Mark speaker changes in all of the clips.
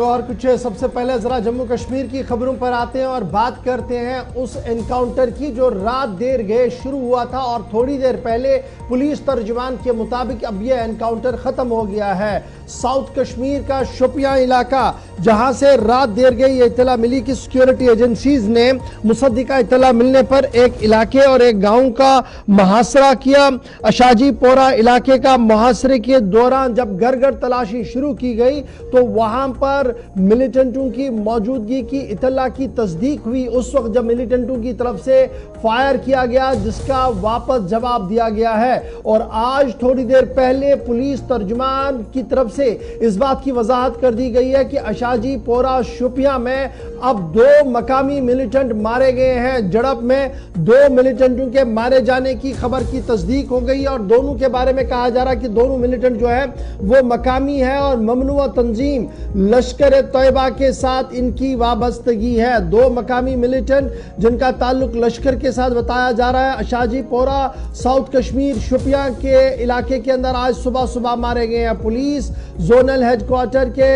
Speaker 1: और कुछ सबसे पहले जरा जम्मू कश्मीर की खबरों पर आते हैं और बात करते हैं उस एनकाउंटर की जो रात देर गए शुरू हुआ था और थोड़ी देर पहले पुलिस तर्जुमान के मुताबिक अब यह एनकाउंटर खत्म हो गया है। साउथ कश्मीर का शोपियां इलाका जहां से रात देर गई ये इत्तला मिली कि सिक्योरिटी एजेंसीज ने मुसद्दिका इत्तला मिलने पर एक इलाके और एक गांव का मुहासरा किया। अशाजी पोरा इलाके का मुहासरे के दौरान जब घर घर तलाशी शुरू की गई तो वहां पर मिलिटेंटों की मौजूदगी की इत्तला की तस्दीक हुई उस वक्त जब मिलिटेंटों की तरफ से फायर किया गया, जिसका वापस जवाब दिया गया है। और आज थोड़ी देर पहले पुलिस तर्जुमान की तरफ से इस बात की वजाहत कर दी गई है कि अशाजी पोरा शोपियां में अब 2 मकामी मिलिटेंट मारे गए हैं। झड़प में 2 मिलिटेंटों के मारे जाने की खबर की तस्दीक हो गई और दोनों के बारे में कहा जा रहा है कि दोनों मिलिटेंट जो है वो मकामी है और ममनुआ तंजीम लश्कर तैयबा के साथ इनकी वाबस्तगी है। 2 मकामी मिलिटेंट जिनका ताल्लुक लश्कर के साथ बताया जा रहा है। अशाजी पोरा साउथ कश्मीर शोपियां के इलाके के अंदर आज सुबह मारे गए हैं। पुलिस जोनल हेडक्वार्टर के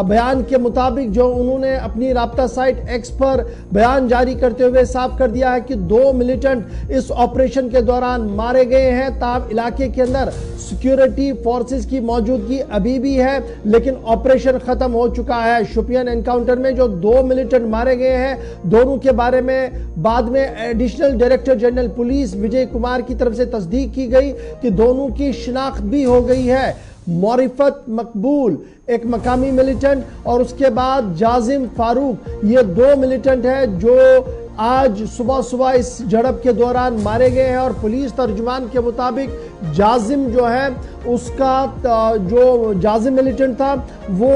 Speaker 1: बयान के मुताबिक जो उन्होंने अपनी राब्ता साइट एक्स पर बयान जारी करते हुए साफ कर दिया है कि 2 मिलिटेंट इस ऑपरेशन के दौरान मारे गए हैं। ताब इलाके के अंदर सिक्योरिटी फोर्सेस की मौजूदगी अभी भी है लेकिन ऑपरेशन खत्म हो चुका है। शोपियान एनकाउंटर में जो 2 मिलिटेंट मारे गए हैं दोनों के बारे में बाद में additional director general police Vijay Kumar की तरफ से तस्दीक की गई कि दोनों की शिनाख्त भी हो गई है। मौरिफत मकबूल एक मकामी मिलिटेंट और उसके बाद जाजिम फारूक, ये 2 मिलिटेंट है जो आज सुबह इस झड़प के दौरान मारे गए हैं। और पुलिस तर्जुमान के मुताबिक जाजिम जो है उसका जो जाजिम मिलिटेंट था वो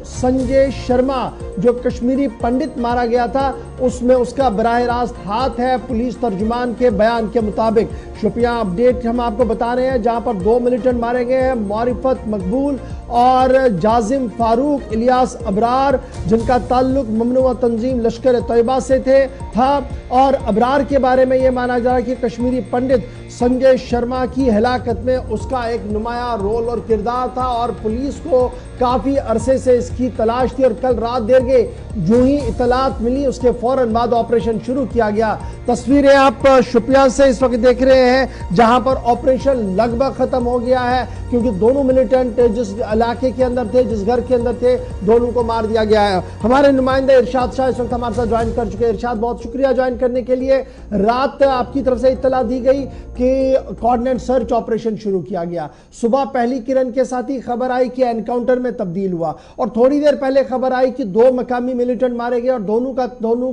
Speaker 1: संजय शर्मा जो कश्मीरी पंडित मारा गया था उसमें उसका बराह रास्त हाथ है पुलिस तर्जुमान के बयान के मुताबिक। शोपियां अपडेट हम आपको बता रहे हैं जहां पर 2 मिलिटेंट मारे गए हैं, मौरिफत मकबूल और जाजिम फारूक इलियास अबरार जिनका ताल्लुक ममनुआ तंजीम लश्कर तैयबा से था। और अबरार के बारे में यह माना जा रहा है कि कश्मीरी पंडित संजय शर्मा की हलाकत में उसका एक नुमाया रोल और किरदार था और पुलिस को काफी अरसे से इसकी तलाश थी। और कल रात देर गए जो ही इतलात मिली उसके फौरन बाद ऑपरेशन शुरू किया गया। तस्वीरें आप शोपियां से इस वक्त देख रहे हैं जहां पर ऑपरेशन लगभग खत्म हो गया है क्योंकि दोनों मिलिटेंट जिस इलाके के अंदर थे, जिस घर के अंदर थे, दोनों को मार दिया गया है। हमारे नुमाइंदा इरशाद शाह इस वक्त हमारे साथ ज्वाइन कर चुके हैं। इरशाद, बहुत शुक्रिया ज्वाइन करने के लिए। रात आपकी तरफ से इत्तला दी गई कि कोऑर्डिनेट सर्च ऑपरेशन शुरू किया गया। सुबह पहली किरण के साथ ही खबर आई कि एनकाउंटर में तब्दील हुआ और थोड़ी देर पहले खबर आई कि 2 मकामी मिलिटेंट मारे गए और दोनों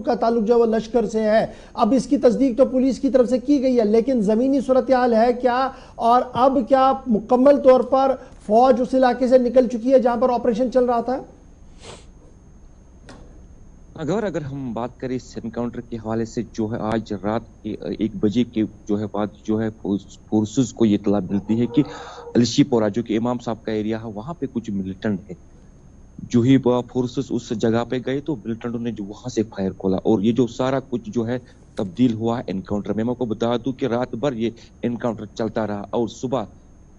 Speaker 1: का ताल्लुक जो वो लश्कर से है। अब इसकी तस्दीक तो पुलिस की तरफ से की गई है लेकिन जमीनी सूरत हाल है क्या और अब क्या मुकम्मल तौर पर फौज उस इलाके से निकल चुकी है जहां पर ऑपरेशन चल रहा था?
Speaker 2: अगर हम बात करें इस एनकाउंटर के हवाले से जो है आज रात के 1 बजे के जो है बात जो है फोर्सेस को ये इत्तला मिलती है कि अलीशीपोरा जो कि इमाम साहब का एरिया है वहां पे कुछ मिलिटेंट है। जो ही फोर्सेस उस जगह पे गए तो मिलिटेंटों ने जो वहां से फायर खोला और ये जो सारा कुछ जो है तब्दील हुआ एनकाउंटर में। मैं आपको बता दूं कि रात भर ये एनकाउंटर चलता रहा और सुबह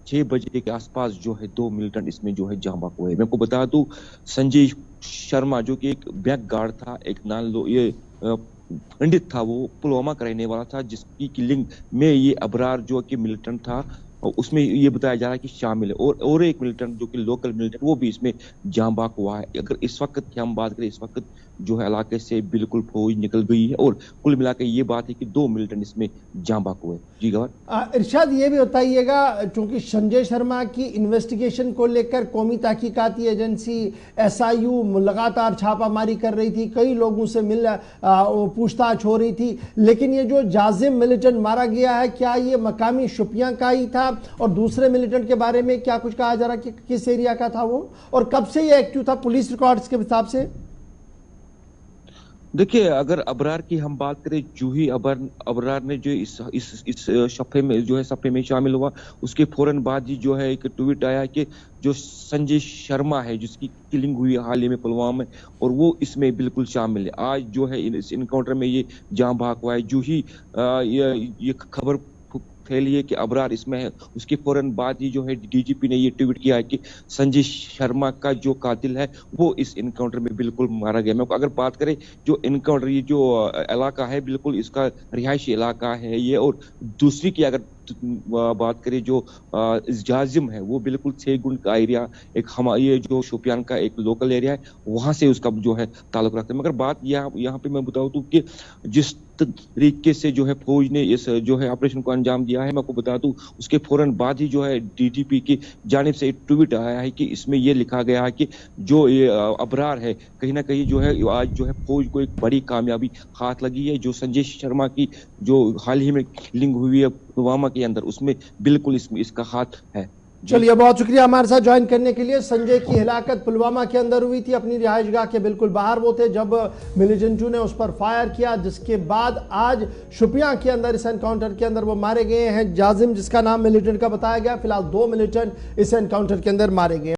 Speaker 2: 6 बजे के आसपास जो है 2 मिलिटेंट इसमें जो है जाँ बाक हुए। मैं आपको बता दूं संजय शर्मा जो कि एक बैंक गार्ड था, एक ये पंडित था, वो पुलवामा का रहने वाला था जिसकी किलिंग में ये अबरार जो कि मिलिटेंट था और उसमें ये बताया जा रहा है कि शामिल है और एक मिलिटेंट जो कि लोकल मिलिटेंट वो भी इसमें जाँ बाक हुआ है। अगर इस वक्त की हम बात करें इस वक्त जो है इलाके से बिल्कुल फौज निकल गई है और कुल मिलाकर ये बात है कि 2 मिलिटेंट इसमें जाँ बाक हुए। जी गवार
Speaker 1: इरशाद, ये भी बताइएगा चूंकि संजय शर्मा की इन्वेस्टिगेशन को लेकर कौमी तहकीकाती एजेंसी SIU लगातार छापामारी कर रही थी, कई लोगों से पूछताछ हो रही थी, लेकिन ये जो जाजिम मिलिटेंट मारा गया है क्या ये मकामी शोपियां का ही था? और दूसरे मिलिटेंट के बारे में क्या कुछ कहा जा रहा है कि किस एरिया का था वो और कब से ये एक्टिव था पुलिस रिकॉर्ड्स के हिसाब से?
Speaker 2: देखिए, अगर अबरार की हम बात करें, जूही अबरार ने जो इस सफे में जो है सफे में शामिल हुआ उसके फौरन बाद ही जो है एक ट्वीट आया कि जो संजय शर्मा है जिसकी किलिंग हुई हाल ही में पुलवामा में और वो इसमें बिल्कुल शामिल है। आज जो है इस इनकाउंटर में ये जाँ बाक हुआ है। जूही ये खबर फैली है कि अबरार इसमें है। उसके फौरन बाद ही जो है डीजीपी ने ये ट्वीट किया है कि संजय शर्मा का जो कातिल है वो इस इनकाउंटर में बिल्कुल मारा गया। मैं अगर बात करें जो इनकाउंटर, ये जो इलाका है बिल्कुल इसका रिहायशी इलाका है ये, और दूसरी की अगर बात करें जो जाजिम है वो बिल्कुल 6 गुण का एरिया, एक हमारे ये जो शोपियान का एक लोकल एरिया है वहां से उसका जो है ताल्लुक रखता है। मगर बात यहाँ पे मैं बताऊं तो कि जिस तरीके से जो है फौज ने इस जो है ऑपरेशन को अंजाम दिया है, मैं आपको बता दूं उसके फौरन बाद ही जो है डीजीपी की जानिब से एक ट्वीट आया है कि इसमें ये लिखा गया है कि जो ये अबरार है कहीं ना कहीं जो है आज जो है फौज को एक बड़ी कामयाबी हाथ लगी है। जो संजय शर्मा की जो हाल ही में किलिंग हुई है पुलवामा के अंदर, उसमें बिल्कुल इसका हाथ है।
Speaker 1: चलिए, बहुत शुक्रिया हमारे साथ ज्वाइन करने के लिए। संजय की हिलाकत पुलवामा के अंदर हुई थी, अपनी रिहाइशगाह के बिल्कुल बाहर वो थे जब मिलिटेंटों ने उस पर फायर किया, जिसके बाद आज शोपियां के अंदर इस एनकाउंटर के अंदर वो मारे गए हैं। जाजिम जिसका नाम मिलिटेंट का बताया गया, फिलहाल 2 मिलिटेंट इस एनकाउंटर के अंदर मारे गए।